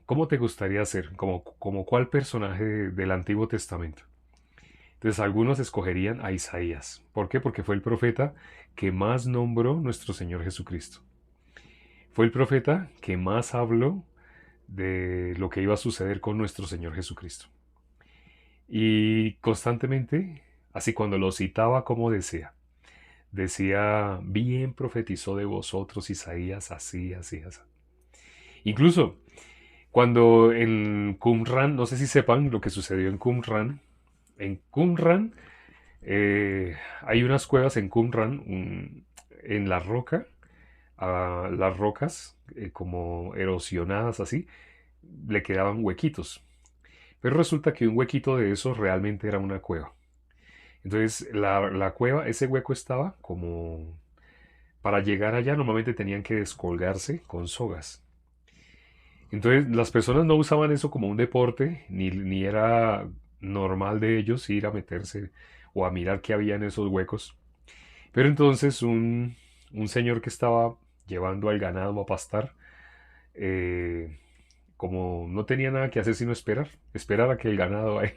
¿cómo te gustaría ser? ¿Como cuál personaje del Antiguo Testamento? Entonces algunos escogerían a Isaías. ¿Por qué? Porque fue el profeta que más nombró nuestro Señor Jesucristo. Fue el profeta que más habló de lo que iba a suceder con nuestro Señor Jesucristo. Y constantemente, así cuando lo citaba como decía, bien profetizó de vosotros Isaías, así, así, así. Incluso cuando en Qumran, no sé si sepan lo que sucedió en Qumran hay unas cuevas en Qumran, en la roca, las rocas como erosionadas así, le quedaban huequitos. Pero resulta que un huequito de esos realmente era una cueva. Entonces la cueva, ese hueco estaba como... Para llegar allá normalmente tenían que descolgarse con sogas. Entonces las personas no usaban eso como un deporte, ni era normal de ellos ir a meterse o a mirar qué había en esos huecos. Pero entonces un señor que estaba llevando al ganado a pastar, eh, como no tenía nada que hacer sino esperar a que el ganado ahí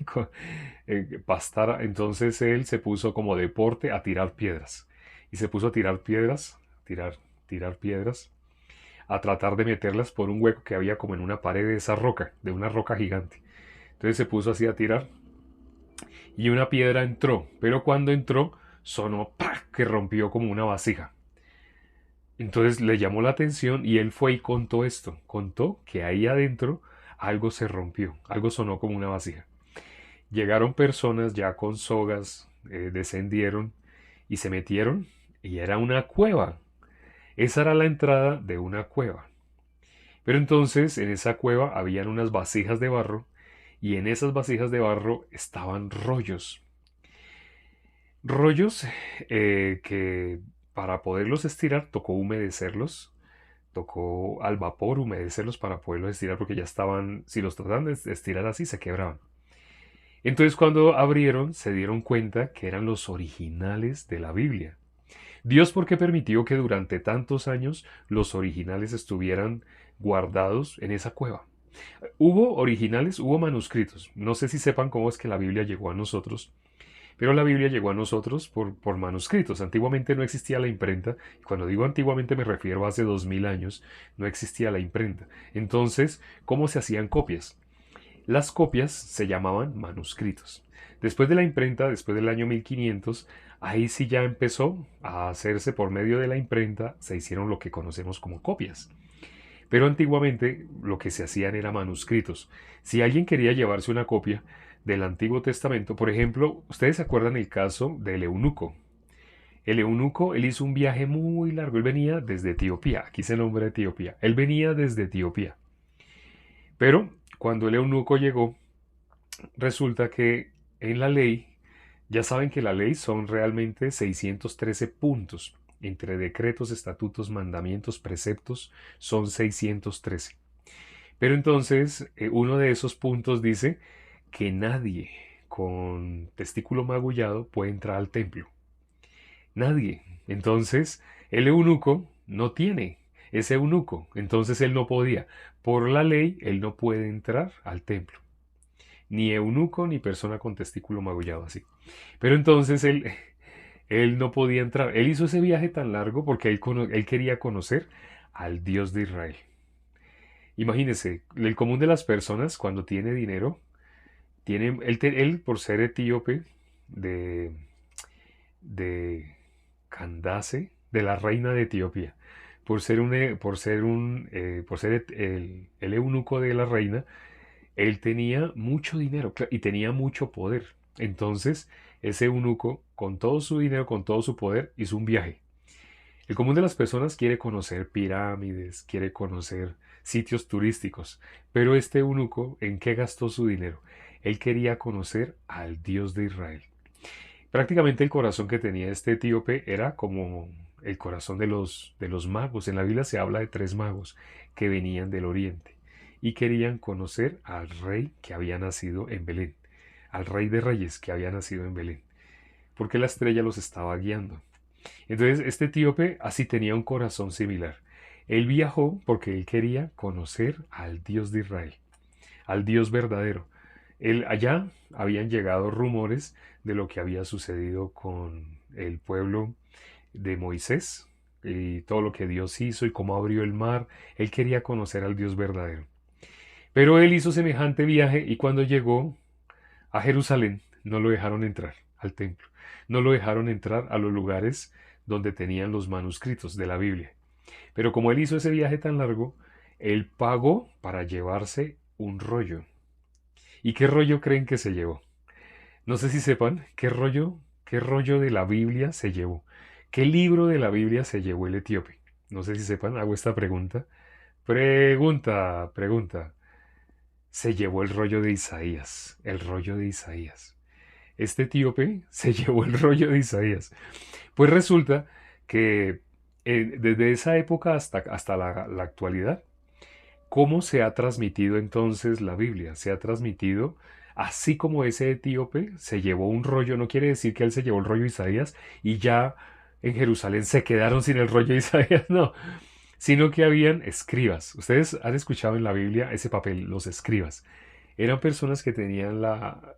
pastara, entonces él se puso como deporte a tirar piedras. Y se puso a tirar piedras, tirar piedras, a tratar de meterlas por un hueco que había como en una pared de esa roca, de una roca gigante. Entonces se puso así a tirar y una piedra entró, pero cuando entró sonó ¡pac! Que rompió como una vasija. Entonces le llamó la atención y él fue y contó esto. Contó que ahí adentro algo se rompió, algo sonó como una vasija. Llegaron personas ya con sogas, descendieron y se metieron y era una cueva. Esa era la entrada de una cueva. Pero entonces en esa cueva habían unas vasijas de barro y en esas vasijas de barro estaban rollos. Rollos que para poderlos estirar tocó humedecerlos, tocó al vapor humedecerlos para poderlos estirar porque ya estaban, si los trataban de estirar así, se quebraban. Entonces cuando abrieron se dieron cuenta que eran los originales de la Biblia. Dios, ¿por qué permitió que durante tantos años los originales estuvieran guardados en esa cueva? Hubo originales, hubo manuscritos. No sé si sepan cómo es que la Biblia llegó a nosotros, pero la Biblia llegó a nosotros por manuscritos. Antiguamente no existía la imprenta. Y cuando digo antiguamente me refiero a hace 2000 años, no existía la imprenta. Entonces, ¿cómo se hacían copias? Las copias se llamaban manuscritos. Después de la imprenta, después del año 1500, ahí sí ya empezó a hacerse por medio de la imprenta, se hicieron lo que conocemos como copias. Pero antiguamente lo que se hacían era manuscritos. Si alguien quería llevarse una copia del Antiguo Testamento, por ejemplo, ustedes se acuerdan el caso del eunuco. El eunuco, él hizo un viaje muy largo, él venía desde Etiopía, aquí se nombra Etiopía, él venía desde Etiopía. Pero cuando el eunuco llegó, resulta que en la ley, ya saben que la ley son realmente 613 puntos. Entre decretos, estatutos, mandamientos, preceptos, son 613. Pero entonces, uno de esos puntos dice que nadie con testículo magullado puede entrar al templo. Nadie. Entonces, el eunuco no tiene ese eunuco. Entonces él no podía. Por la ley, él no puede entrar al templo. Ni eunuco ni persona con testículo magullado así. Pero entonces él no podía entrar. Él hizo ese viaje tan largo porque él quería conocer al Dios de Israel. Imagínense, el común de las personas cuando tiene dinero, él por ser etíope de, de Candace, de la reina de Etiopía, por ser el eunuco de la reina, él tenía mucho dinero y tenía mucho poder. Entonces, ese eunuco, con todo su dinero, con todo su poder, hizo un viaje. El común de las personas quiere conocer pirámides, quiere conocer sitios turísticos, pero este eunuco, ¿en qué gastó su dinero? Él quería conocer al Dios de Israel. Prácticamente el corazón que tenía este etíope era como el corazón de los magos. En la Biblia se habla de tres magos que venían del oriente y querían conocer al rey que había nacido en Belén, al rey de reyes que había nacido en Belén, porque la estrella los estaba guiando. Entonces este etíope así tenía un corazón similar. Él viajó porque él quería conocer al Dios de Israel, al Dios verdadero. Allá habían llegado rumores de lo que había sucedido con el pueblo de Moisés y todo lo que Dios hizo y cómo abrió el mar. Él quería conocer al Dios verdadero. Pero él hizo semejante viaje y cuando llegó a Jerusalén no lo dejaron entrar al templo. No lo dejaron entrar a los lugares donde tenían los manuscritos de la Biblia. Pero como él hizo ese viaje tan largo, él pagó para llevarse un rollo. ¿Y qué rollo creen que se llevó? No sé si sepan qué rollo de la Biblia se llevó. ¿Qué libro de la Biblia se llevó el etíope? No sé si sepan, hago esta pregunta. Pregunta. Se llevó el rollo de Isaías, el rollo de Isaías. Este etíope se llevó el rollo de Isaías. Pues resulta que desde esa época hasta la actualidad, ¿cómo se ha transmitido entonces la Biblia? Se ha transmitido así como ese etíope se llevó un rollo, no quiere decir que él se llevó el rollo de Isaías y ya en Jerusalén se quedaron sin el rollo de Isaías, no, sino que habían escribas. Ustedes han escuchado en la Biblia ese papel, los escribas. Eran personas que tenían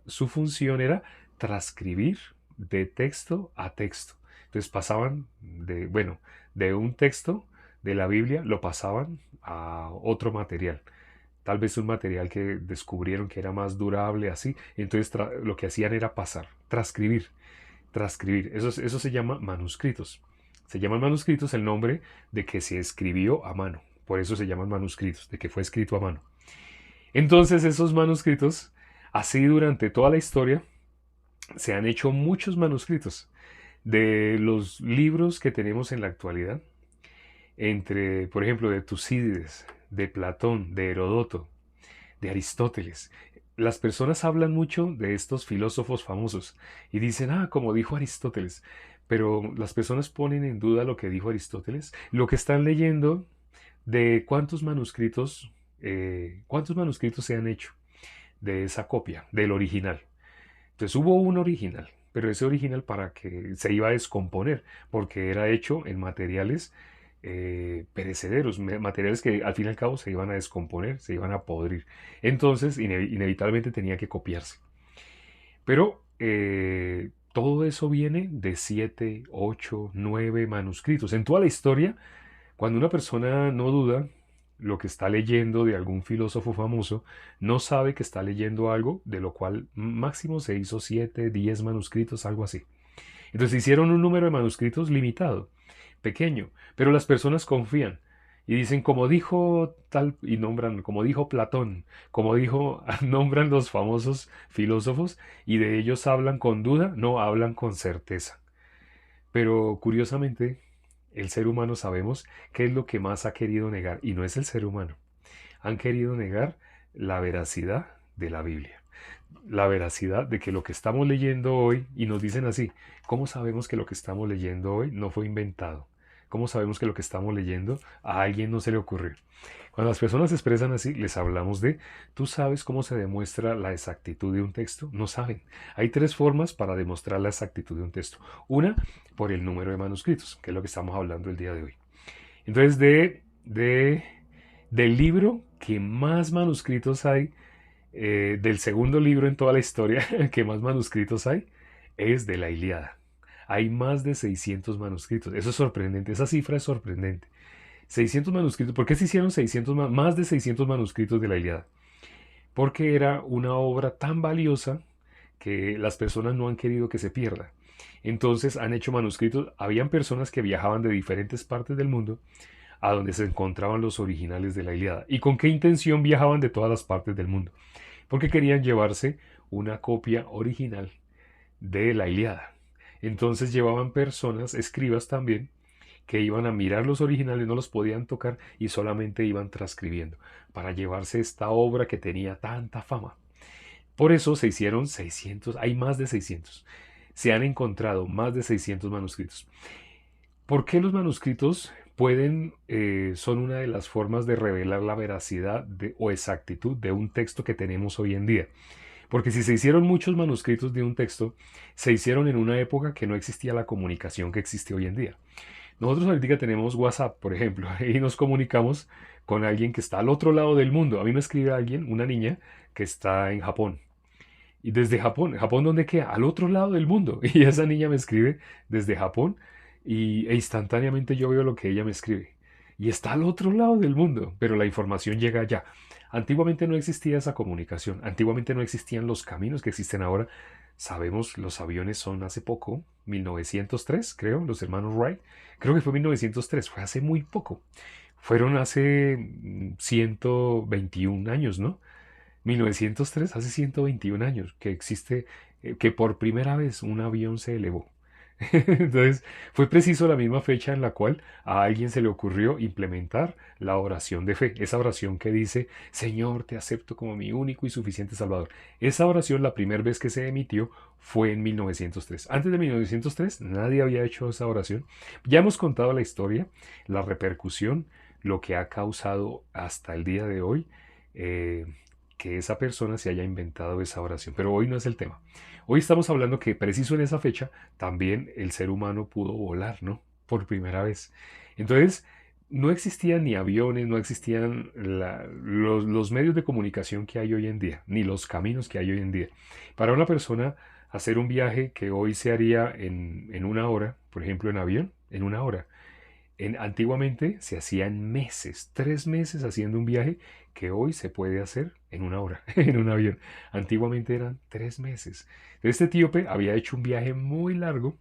su función era transcribir de texto a texto. Entonces pasaban de un texto de la Biblia, lo pasaban a otro material. Tal vez un material que descubrieron que era más durable, así. Entonces lo que hacían era pasar, transcribir. Eso se llama manuscritos. Se llaman manuscritos el nombre de que se escribió a mano. Por eso se llaman manuscritos, de que fue escrito a mano. Entonces esos manuscritos, así durante toda la historia, se han hecho muchos manuscritos de los libros que tenemos en la actualidad, entre, por ejemplo, de Tucídides, de Platón, de Herodoto, de Aristóteles. Las personas hablan mucho de estos filósofos famosos y dicen, como dijo Aristóteles, pero las personas ponen en duda lo que dijo Aristóteles, lo que están leyendo de cuántos manuscritos se han hecho de esa copia, del original. Entonces hubo un original, pero ese original para que se iba a descomponer, porque era hecho en materiales perecederos, materiales que al fin y al cabo se iban a descomponer, se iban a podrir. Entonces, inevitablemente tenía que copiarse. Pero todo eso viene de 7, 8, 9 manuscritos. En toda la historia, cuando una persona no duda lo que está leyendo de algún filósofo famoso, no sabe que está leyendo algo de lo cual máximo se hizo 7, 10 manuscritos, algo así. Entonces hicieron un número de manuscritos limitado, pequeño, pero las personas confían y dicen como dijo tal y nombran, como dijo Platón, como dijo, nombran los famosos filósofos y de ellos hablan con duda, no hablan con certeza. Pero curiosamente, el ser humano sabemos qué es lo que más ha querido negar y no es el ser humano. Han querido negar la veracidad de la Biblia, la veracidad de que lo que estamos leyendo hoy, y nos dicen así, ¿cómo sabemos que lo que estamos leyendo hoy no fue inventado? ¿Cómo sabemos que lo que estamos leyendo a alguien no se le ocurrió? Cuando las personas se expresan así, les hablamos de, ¿tú sabes cómo se demuestra la exactitud de un texto? No saben. Hay tres formas para demostrar la exactitud de un texto. Una, por el número de manuscritos, que es lo que estamos hablando el día de hoy. Entonces, del libro que más manuscritos hay, del segundo libro en toda la historia que más manuscritos hay, es de la Ilíada. Hay más de 600 manuscritos. Eso es sorprendente, esa cifra es sorprendente. 600 manuscritos. ¿Por qué se hicieron más de 600 manuscritos de la Ilíada? Porque era una obra tan valiosa que las personas no han querido que se pierda. Entonces han hecho manuscritos. Habían personas que viajaban de diferentes partes del mundo a donde se encontraban los originales de la Ilíada. ¿Y con qué intención viajaban de todas las partes del mundo? Porque querían llevarse una copia original de la Ilíada. Entonces llevaban personas, escribas también, que iban a mirar los originales, no los podían tocar y solamente iban transcribiendo para llevarse esta obra que tenía tanta fama. Por eso se hicieron 600, hay más de 600. Se han encontrado más de 600 manuscritos. ¿Por qué los manuscritos son una de las formas de revelar la veracidad o exactitud de un texto que tenemos hoy en día? Porque si se hicieron muchos manuscritos de un texto, se hicieron en una época que no existía la comunicación que existe hoy en día. Nosotros ahorita tenemos WhatsApp, por ejemplo, y nos comunicamos con alguien que está al otro lado del mundo. A mí me escribe alguien, una niña, que está en Japón. Y desde Japón, ¿Japón dónde queda? Al otro lado del mundo. Y esa niña me escribe desde Japón e instantáneamente yo veo lo que ella me escribe. Y está al otro lado del mundo, pero la información llega allá. Antiguamente no existía esa comunicación, antiguamente no existían los caminos que existen ahora. Sabemos, los aviones son hace poco, 1903, creo, los hermanos Wright. Creo que fue 1903, fue hace muy poco. Fueron hace 121 años, ¿no? 1903, hace 121 años que existe, que por primera vez un avión se elevó. Entonces, fue preciso la misma fecha en la cual a alguien se le ocurrió implementar la oración de fe, esa oración que dice, Señor, te acepto como mi único y suficiente Salvador. Esa oración, la primera vez que se emitió, fue en 1903. Antes de 1903, nadie había hecho esa oración. Ya hemos contado la historia, la repercusión, lo que ha causado hasta el día de hoy. eh, que esa persona se haya inventado esa oración. Pero hoy no es el tema. Hoy estamos hablando que preciso en esa fecha también el ser humano pudo volar, ¿no? Por primera vez. Entonces, no existían ni aviones, no existían los medios de comunicación que hay hoy en día, ni los caminos que hay hoy en día. Para una persona hacer un viaje que hoy se haría en una hora, por ejemplo en avión, en una hora. Antiguamente se hacía en meses, 3 meses haciendo un viaje que hoy se puede hacer en una hora, en un avión. Antiguamente eran 3 meses. Este etíope había hecho un viaje muy largo,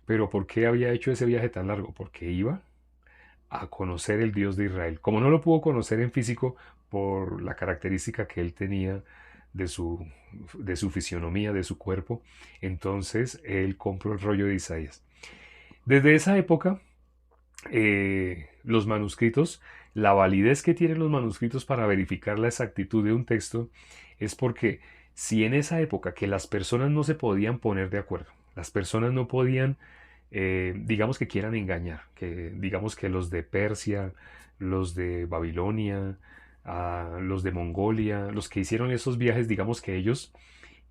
pero ¿por qué había hecho ese viaje tan largo? Porque iba a conocer el Dios de Israel. Como no lo pudo conocer en físico por la característica que él tenía de su, de su fisionomía, de su cuerpo, entonces él compró el rollo de Isaías. Desde esa época los manuscritos, la validez que tienen los manuscritos para verificar la exactitud de un texto es porque si en esa época que las personas no se podían poner de acuerdo, las personas no podían, digamos que quieran engañar, que digamos que los de Persia, los de Babilonia, los de Mongolia, los que hicieron esos viajes, digamos que ellos,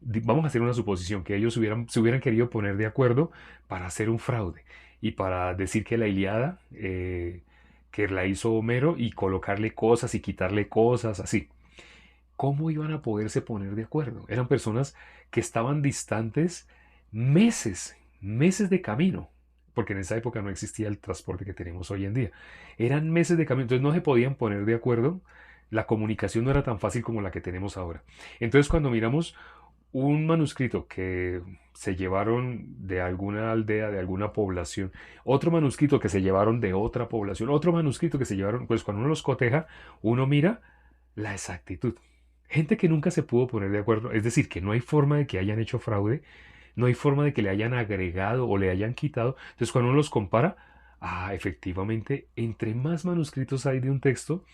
vamos a hacer una suposición, que ellos se hubieran querido poner de acuerdo para hacer un fraude y para decir que la Ilíada, que la hizo Homero y colocarle cosas y quitarle cosas, así. ¿Cómo iban a poderse poner de acuerdo? Eran personas que estaban distantes meses, meses de camino, porque en esa época no existía el transporte que tenemos hoy en día. Eran meses de camino, entonces no se podían poner de acuerdo. La comunicación no era tan fácil como la que tenemos ahora. Entonces cuando miramos un manuscrito que se llevaron de alguna aldea, de alguna población, otro manuscrito que se llevaron de otra población, otro manuscrito que se llevaron, pues cuando uno los coteja, uno mira la exactitud. Gente que nunca se pudo poner de acuerdo, es decir, que no hay forma de que hayan hecho fraude, no hay forma de que le hayan agregado o le hayan quitado. Entonces cuando uno los compara, efectivamente, entre más manuscritos hay de un texto,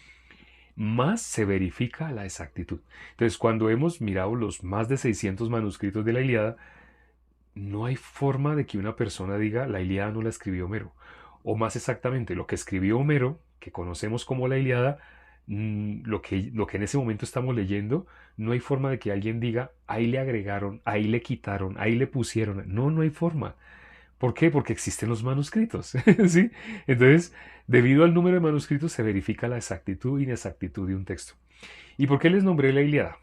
más se verifica la exactitud. Entonces, cuando hemos mirado los más de 600 manuscritos de la Ilíada, no hay forma de que una persona diga la Ilíada no la escribió Homero. O más exactamente, lo que escribió Homero, que conocemos como la Ilíada, lo que en ese momento estamos leyendo, no hay forma de que alguien diga, ahí le agregaron, ahí le quitaron, ahí le pusieron. No, no hay forma. ¿Por qué? Porque existen los manuscritos, ¿sí? Entonces, debido al número de manuscritos se verifica la exactitud e inexactitud de un texto. ¿Y por qué les nombré la Ilíada?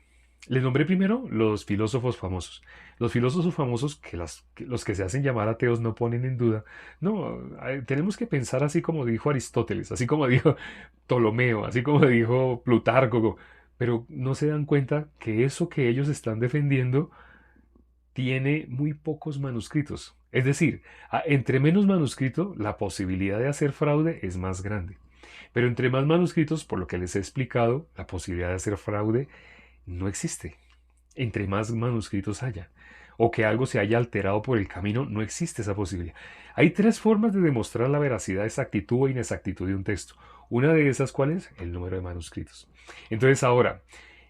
Les nombré primero los filósofos famosos. Los filósofos famosos que los que se hacen llamar ateos no ponen en duda. No, tenemos que pensar así como dijo Aristóteles, así como dijo Ptolomeo, así como dijo Plutarco, pero no se dan cuenta que eso que ellos están defendiendo tiene muy pocos manuscritos. Es decir, entre menos manuscrito, la posibilidad de hacer fraude es más grande. Pero entre más manuscritos, por lo que les he explicado, la posibilidad de hacer fraude no existe. Entre más manuscritos haya, o que algo se haya alterado por el camino, no existe esa posibilidad. Hay tres formas de demostrar la veracidad, exactitud o inexactitud de un texto. Una de esas, ¿cuál es? El número de manuscritos. Entonces ahora,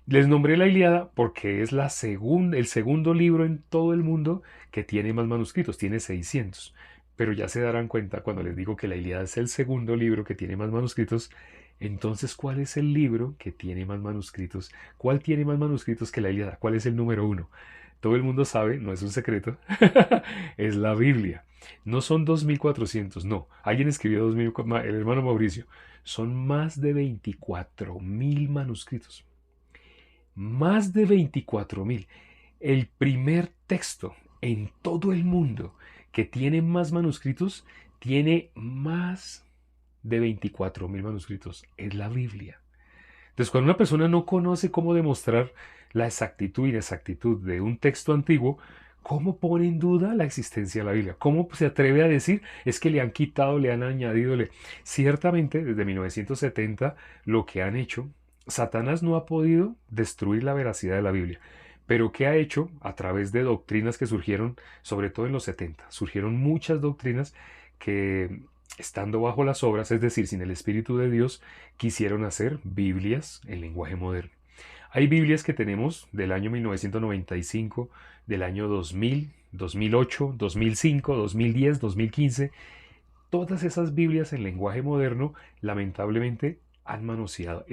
les nombré la Ilíada porque es el segundo libro en todo el mundo que tiene más manuscritos, tiene 600. Pero ya se darán cuenta cuando les digo que la Ilíada es el segundo libro que tiene más manuscritos, entonces ¿cuál es el libro que tiene más manuscritos? ¿Cuál tiene más manuscritos que la Ilíada? ¿Cuál es el número uno? Todo el mundo sabe, no es un secreto, es la Biblia. No son 2.400, no. Alguien escribió 2.000, el hermano Mauricio. Son más de 24.000 manuscritos. Más de 24.000. El primer texto en todo el mundo que tiene más manuscritos tiene más de 24.000 manuscritos. Es la Biblia. Entonces, cuando una persona no conoce cómo demostrar la exactitud y inexactitud de un texto antiguo, ¿cómo pone en duda la existencia de la Biblia? ¿Cómo se atreve a decir es que le han quitado, le han añadido? Ciertamente, desde 1970, lo que han hecho, Satanás no ha podido destruir la veracidad de la Biblia. Pero ¿qué ha hecho? A través de doctrinas que surgieron, sobre todo en los 70, surgieron muchas doctrinas que, estando bajo las obras, es decir, sin el Espíritu de Dios, quisieron hacer Biblias en lenguaje moderno. Hay Biblias que tenemos del año 1995, del año 2000, 2008, 2005, 2010, 2015. Todas esas Biblias en lenguaje moderno, lamentablemente,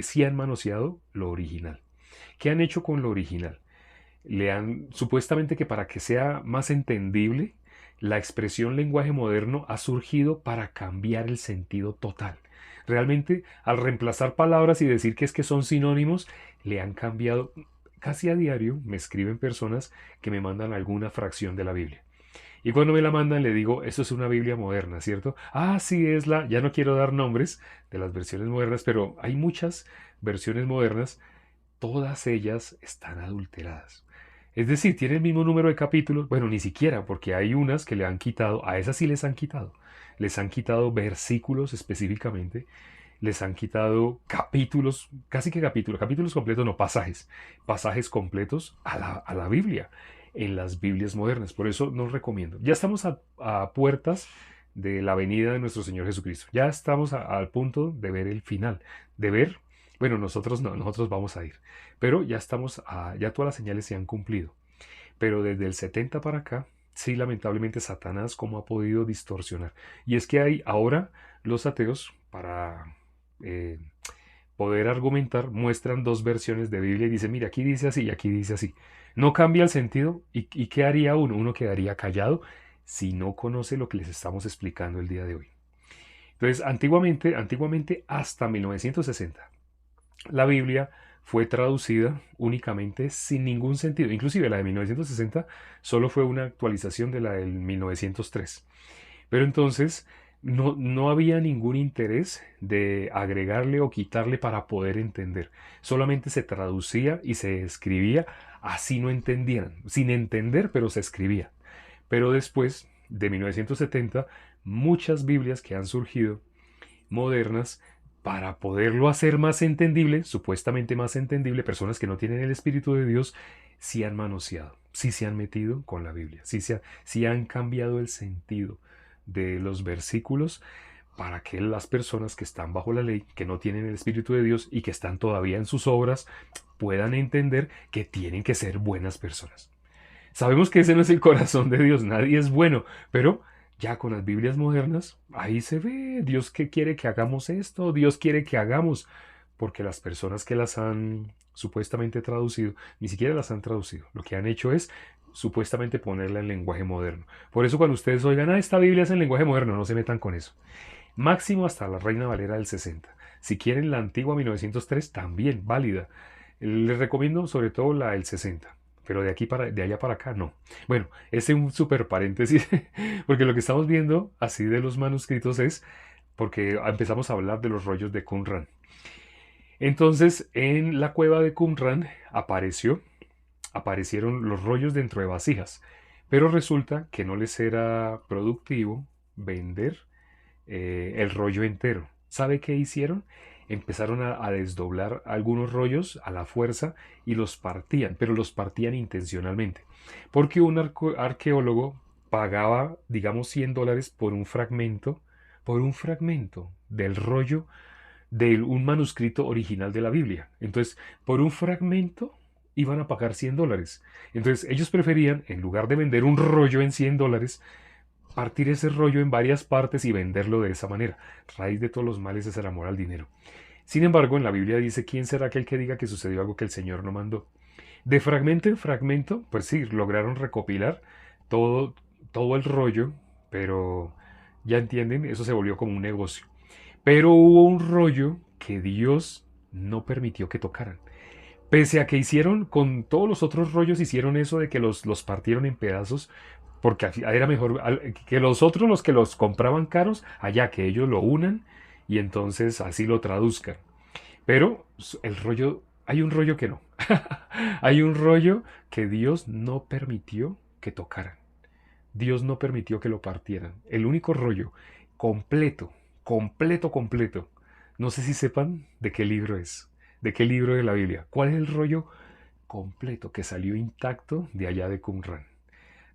sí han manoseado lo original. ¿Qué han hecho con lo original? Supuestamente que para que sea más entendible, la expresión lenguaje moderno ha surgido para cambiar el sentido total. Realmente, al reemplazar palabras y decir que es que son sinónimos, le han cambiado. Casi a diario me escriben personas que me mandan alguna fracción de la Biblia. Y cuando me la mandan le digo, eso es una Biblia moderna, ¿cierto? Ah, sí, ya no quiero dar nombres de las versiones modernas, pero hay muchas versiones modernas, todas ellas están adulteradas. Es decir, tiene el mismo número de capítulos, bueno, ni siquiera, porque hay unas que le han quitado, a esas sí les han quitado versículos específicamente, les han quitado capítulos, casi que capítulos completos, no pasajes completos a la Biblia, en las Biblias modernas. Por eso no recomiendo. Ya estamos a puertas de la venida de nuestro Señor Jesucristo. Ya estamos al punto de ver el final, de ver, bueno, nosotros no, nosotros vamos a ir, pero ya ya todas las señales se han cumplido. Pero desde el 70 para acá, sí, lamentablemente Satanás cómo ha podido distorsionar. Y es que hay ahora los ateos, para eh, poder argumentar, muestran dos versiones de Biblia y dicen, mira, aquí dice así y aquí dice así. No cambia el sentido. ¿Y qué haría uno? Uno quedaría callado si no conoce lo que les estamos explicando el día de hoy. Entonces, antiguamente hasta 1960, la Biblia fue traducida únicamente sin ningún sentido. Inclusive la de 1960 solo fue una actualización de la del 1903. Pero entonces no había ningún interés de agregarle o quitarle para poder entender. Solamente se traducía y se escribía, así no entendieran. Sin entender, pero se escribía. Pero después de 1970, muchas Biblias que han surgido modernas, para poderlo hacer más entendible, supuestamente más entendible, personas que no tienen el Espíritu de Dios, sí han manoseado, sí se han metido con la Biblia, sí han cambiado el sentido de los versículos para que las personas que están bajo la ley, que no tienen el Espíritu de Dios y que están todavía en sus obras, puedan entender que tienen que ser buenas personas. Sabemos que ese no es el corazón de Dios, nadie es bueno, pero ya con las Biblias modernas, ahí se ve, Dios que quiere que hagamos esto, Dios quiere que hagamos, porque las personas que las han supuestamente traducido, ni siquiera las han traducido, lo que han hecho es supuestamente ponerla en lenguaje moderno. Por eso cuando ustedes oigan, esta Biblia es en lenguaje moderno, no se metan con eso. Máximo hasta la Reina Valera del 60. Si quieren la antigua 1903, también válida. Les recomiendo sobre todo la del 60. Pero de allá para acá no. Bueno, ese es un super paréntesis, porque lo que estamos viendo así de los manuscritos es porque empezamos a hablar de los rollos de Qumran. Entonces, en la cueva de Qumran aparecieron los rollos dentro de vasijas, pero resulta que no les era productivo vender el rollo entero. ¿Sabe qué hicieron? Empezaron a desdoblar algunos rollos a la fuerza y los partían, pero los partían intencionalmente, porque un arqueólogo pagaba, digamos, $100 por un fragmento del rollo de un manuscrito original de la Biblia. Entonces, por un fragmento iban a pagar $100. Entonces, ellos preferían, en lugar de vender un rollo en $100, partir ese rollo en varias partes y venderlo de esa manera. Raíz de todos los males es el amor al dinero. Sin embargo, en la Biblia dice, ¿quién será aquel que diga que sucedió algo que el Señor no mandó? De fragmento en fragmento, pues sí, lograron recopilar todo el rollo, pero ya entienden, eso se volvió como un negocio. Pero hubo un rollo que Dios no permitió que tocaran. Pese a que hicieron, con todos los otros rollos, hicieron eso de que los partieron en pedazos, porque era mejor que los otros, los que los compraban caros, allá que ellos lo unan y entonces así lo traduzcan. Pero el rollo, hay un rollo que no. Hay un rollo que Dios no permitió que tocaran. Dios no permitió que lo partieran. El único rollo completo, completo, completo. No sé si sepan de qué libro es, de qué libro de la Biblia. ¿Cuál es el rollo completo que salió intacto de allá de Qumran?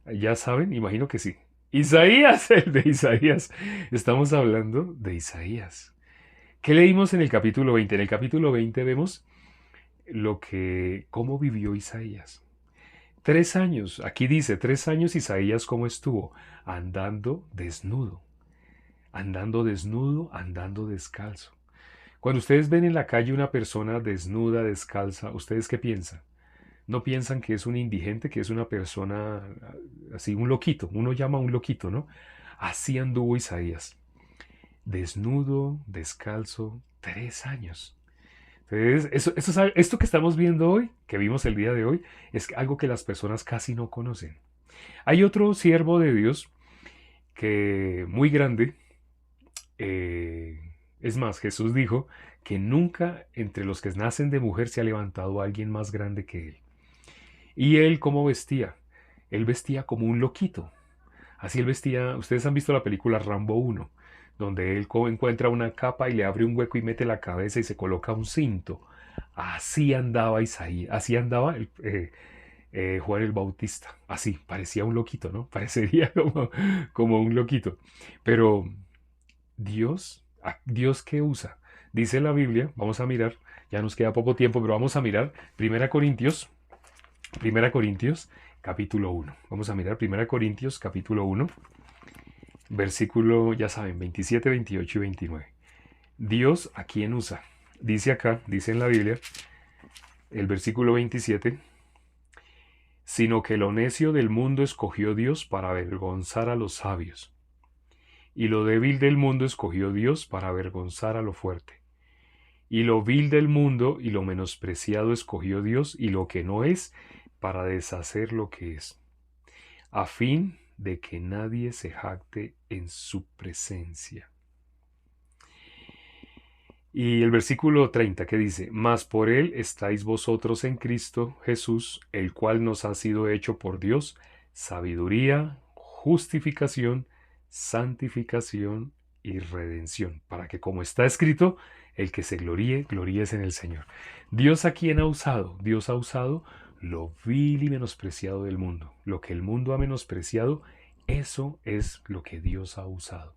Ya saben, imagino que sí. Isaías, el de Isaías. Estamos hablando de Isaías. ¿Qué leímos en el capítulo 20? En el capítulo 20 vemos cómo vivió Isaías. 3 años, aquí dice, 3 años Isaías cómo estuvo, andando desnudo, andando descalzo. Cuando ustedes ven en la calle una persona desnuda, descalza, ¿ustedes qué piensan? No piensan que es un indigente, que es una persona así, un loquito, uno llama un loquito, ¿no? Así anduvo Isaías, desnudo, descalzo, 3 años. Entonces, esto que estamos viendo hoy, que vimos el día de hoy, es algo que las personas casi no conocen. Hay otro siervo de Dios que muy grande, es más, Jesús dijo que nunca entre los que nacen de mujer se ha levantado alguien más grande que él. ¿Y él cómo vestía? Él vestía como un loquito. Así él vestía, ustedes han visto la película Rambo 1, donde él encuentra una capa y le abre un hueco y mete la cabeza y se coloca un cinto. Así andaba Isaías, así andaba Juan el Bautista. Así, parecía un loquito, ¿no? Parecería como un loquito. Pero Dios ¿qué usa? Dice la Biblia, vamos a mirar, ya nos queda poco tiempo, pero vamos a mirar Primera Corintios capítulo 1. Vamos a mirar Primera Corintios capítulo 1, versículo, ya saben, 27, 28 y 29. Dios, ¿a quién usa? Dice acá, dice en la Biblia, el versículo 27, sino que lo necio del mundo escogió Dios para avergonzar a los sabios, y lo débil del mundo escogió Dios para avergonzar a lo fuerte. Y lo vil del mundo y lo menospreciado escogió Dios y lo que no es para deshacer lo que es, a fin de que nadie se jacte en su presencia. Y el versículo 30 que dice, mas por él estáis vosotros en Cristo Jesús, el cual nos ha sido hecho por Dios sabiduría, justificación, santificación y redención, para que como está escrito, el que se gloríe, gloríese en el Señor. Dios a quién ha usado? Dios ha usado lo vil y menospreciado del mundo. Lo que el mundo ha menospreciado, eso es lo que Dios ha usado.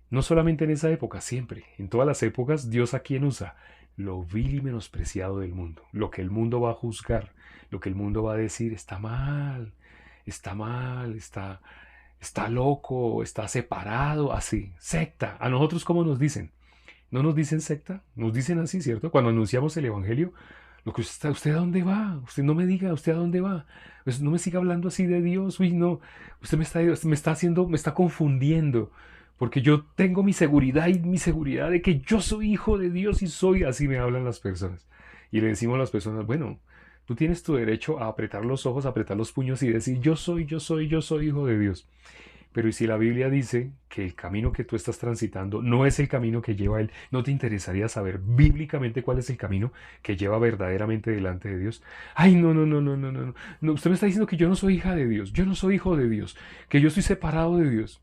No solamente en esa época, siempre, en todas las épocas, Dios a quién usa lo vil y menospreciado del mundo, lo que el mundo va a juzgar, lo que el mundo va a decir está mal, está loco, está separado, así, secta. A nosotros, ¿cómo nos dicen? ¿No nos dicen secta? Nos dicen así, ¿cierto? Cuando anunciamos el Evangelio, lo que ¿usted a dónde va? Usted no me diga, ¿usted a dónde va? Pues no me siga hablando así de Dios, uy, no, usted me está confundiendo, porque yo tengo mi seguridad de que yo soy hijo de Dios y soy, así me hablan las personas. Y le decimos a las personas, bueno, tú tienes tu derecho a apretar los ojos, a apretar los puños y decir, yo soy hijo de Dios. Pero ¿y si la Biblia dice que el camino que tú estás transitando no es el camino que lleva Él? ¿No te interesaría saber bíblicamente cuál es el camino que lleva verdaderamente delante de Dios? Ay, no. Usted me está diciendo que yo no soy hija de Dios, yo no soy hijo de Dios, que yo estoy separado de Dios.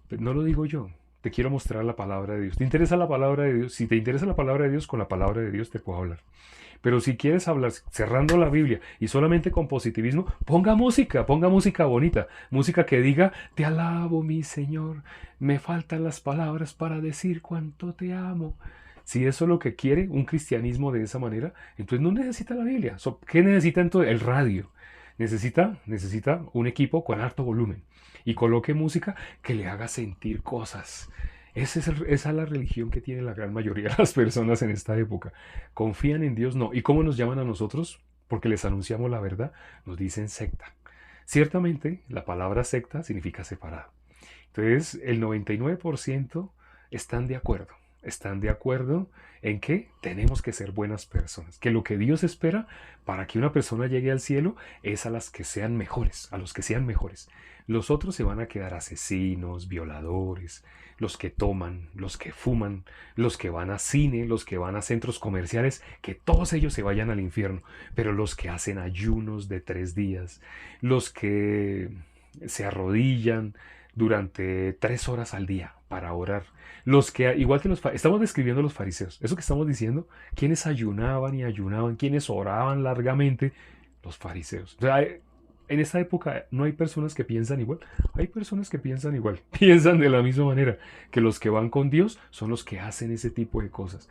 Pero no lo digo yo. Te quiero mostrar la palabra de Dios. ¿Te interesa la palabra de Dios? Si te interesa la palabra de Dios, con la palabra de Dios te puedo hablar. Pero si quieres hablar cerrando la Biblia y solamente con positivismo, ponga música bonita, música que diga, te alabo mi Señor, me faltan las palabras para decir cuánto te amo. Si eso es lo que quiere un cristianismo de esa manera, entonces no necesita la Biblia. ¿Qué necesita entonces? El radio. Necesita un equipo con alto volumen y coloque música que le haga sentir cosas. Esa es la religión que tiene la gran mayoría de las personas en esta época. ¿Confían en Dios? No. ¿Y cómo nos llaman a nosotros? Porque les anunciamos la verdad. Nos dicen secta. Ciertamente, la palabra secta significa separado. Entonces, el 99% están de acuerdo. Están de acuerdo en que tenemos que ser buenas personas. Que lo que Dios espera para que una persona llegue al cielo es a las que sean mejores, a los que sean mejores. Los otros se van a quedar asesinos, violadores, los que toman, los que fuman, los que van a cine, los que van a centros comerciales, que todos ellos se vayan al infierno. Pero los que hacen ayunos de 3 días, los que se arrodillan durante 3 horas al día para orar. Los que, igual que estamos describiendo los fariseos, eso que estamos diciendo, quienes ayunaban y ayunaban, quienes oraban largamente, los fariseos. O sea, en esta época no hay personas que piensan igual, hay personas que piensan igual, piensan de la misma manera, que los que van con Dios son los que hacen ese tipo de cosas.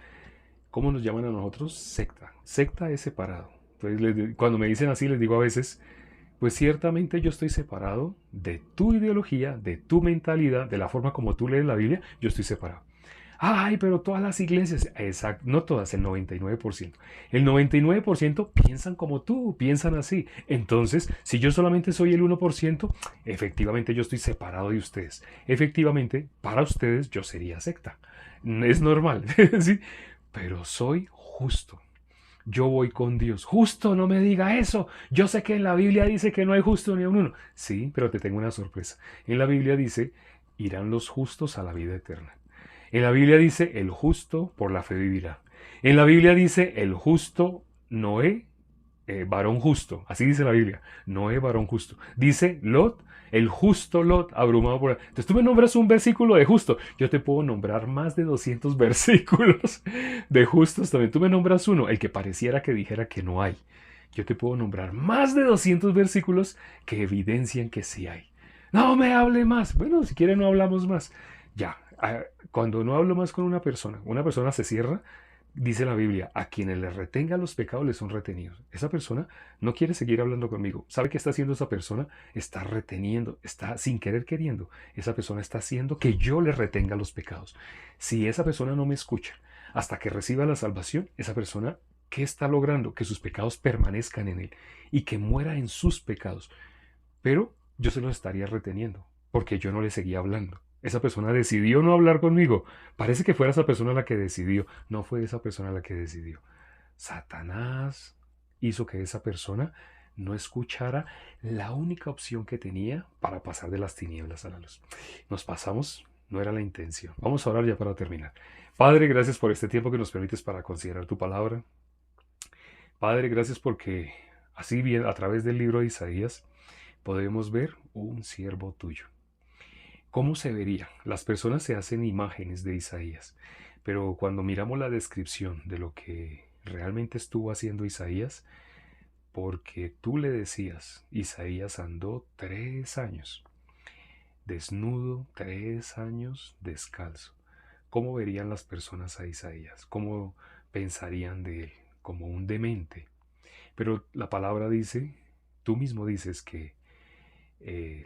¿Cómo nos llaman a nosotros? Secta. Secta es separado. Entonces, cuando me dicen así, les digo a veces, pues ciertamente yo estoy separado de tu ideología, de tu mentalidad, de la forma como tú lees la Biblia, yo estoy separado. Ay, pero todas las iglesias, exacto, no todas, el 99%. El 99% piensan como tú, piensan así. Entonces, si yo solamente soy el 1%, efectivamente yo estoy separado de ustedes. Efectivamente, para ustedes yo sería secta. Es normal, ¿sí? Pero soy justo. Yo voy con Dios. Justo, no me diga eso. Yo sé que en la Biblia dice que no hay justo ni un uno. Sí, pero te tengo una sorpresa. En la Biblia dice, irán los justos a la vida eterna. En la Biblia dice, el justo por la fe vivirá. En la Biblia dice, el justo Noé, varón justo. Así dice la Biblia. Noé, varón justo. Dice Lot, el justo Lot, abrumado por... Entonces tú me nombras un versículo de justo. Yo te puedo nombrar más de 200 versículos de justos también. Tú me nombras uno, el que pareciera que dijera que no hay. Yo te puedo nombrar más de 200 versículos que evidencian que sí hay. No me hable más. Bueno, si quiere no hablamos más. Ya, cuando no hablo más con una persona se cierra. Dice la Biblia, a quienes les retenga los pecados les son retenidos. Esa persona no quiere seguir hablando conmigo. ¿Sabe qué está haciendo esa persona? Está reteniendo, está sin querer queriendo. Esa persona está haciendo que yo le retenga los pecados. Si esa persona no me escucha hasta que reciba la salvación, esa persona, ¿qué está logrando? Que sus pecados permanezcan en él y que muera en sus pecados. Pero yo se los estaría reteniendo porque yo no le seguía hablando. Esa persona decidió no hablar conmigo. Parece que fuera esa persona la que decidió. No fue esa persona la que decidió. Satanás hizo que esa persona no escuchara la única opción que tenía para pasar de las tinieblas a la luz. Nos pasamos, no era la intención. Vamos a orar ya para terminar. Padre, gracias por este tiempo que nos permites para considerar tu palabra. Padre, gracias porque así bien a través del libro de Isaías podemos ver un siervo tuyo. ¿Cómo se vería? Las personas se hacen imágenes de Isaías, pero cuando miramos la descripción de lo que realmente estuvo haciendo Isaías, porque tú le decías, Isaías andó 3 años, desnudo, 3 años descalzo. ¿Cómo verían las personas a Isaías? ¿Cómo pensarían de él? Como un demente. Pero la palabra dice, tú mismo dices que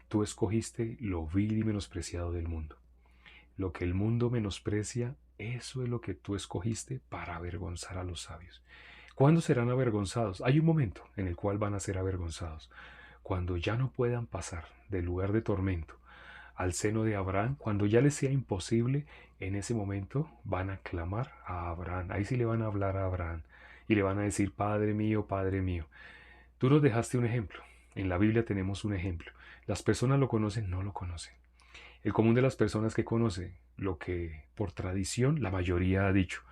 tú escogiste lo vil y menospreciado del mundo. Lo que el mundo menosprecia, eso es lo que tú escogiste para avergonzar a los sabios. ¿Cuándo serán avergonzados? Hay un momento en el cual van a ser avergonzados. Cuando ya no puedan pasar del lugar de tormento al seno de Abraham, cuando ya les sea imposible, en ese momento van a clamar a Abraham. Ahí sí le van a hablar a Abraham y le van a decir, Padre mío, Padre mío. Tú nos dejaste un ejemplo. En la Biblia tenemos un ejemplo. Las personas lo conocen, no lo conocen. El común de las personas que conoce lo que por tradición la mayoría ha dicho.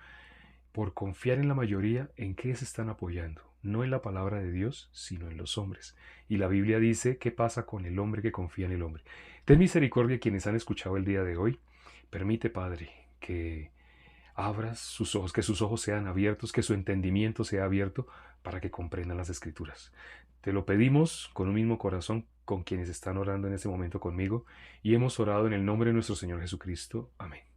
Por confiar en la mayoría, ¿en qué se están apoyando? No en la palabra de Dios, sino en los hombres. Y la Biblia dice, ¿qué pasa con el hombre que confía en el hombre? Ten misericordia quienes han escuchado el día de hoy. Permite, Padre, que abras sus ojos, que sus ojos sean abiertos, que su entendimiento sea abierto para que comprendan las escrituras. Te lo pedimos con un mismo corazón con quienes están orando en este momento conmigo y hemos orado en el nombre de nuestro Señor Jesucristo. Amén.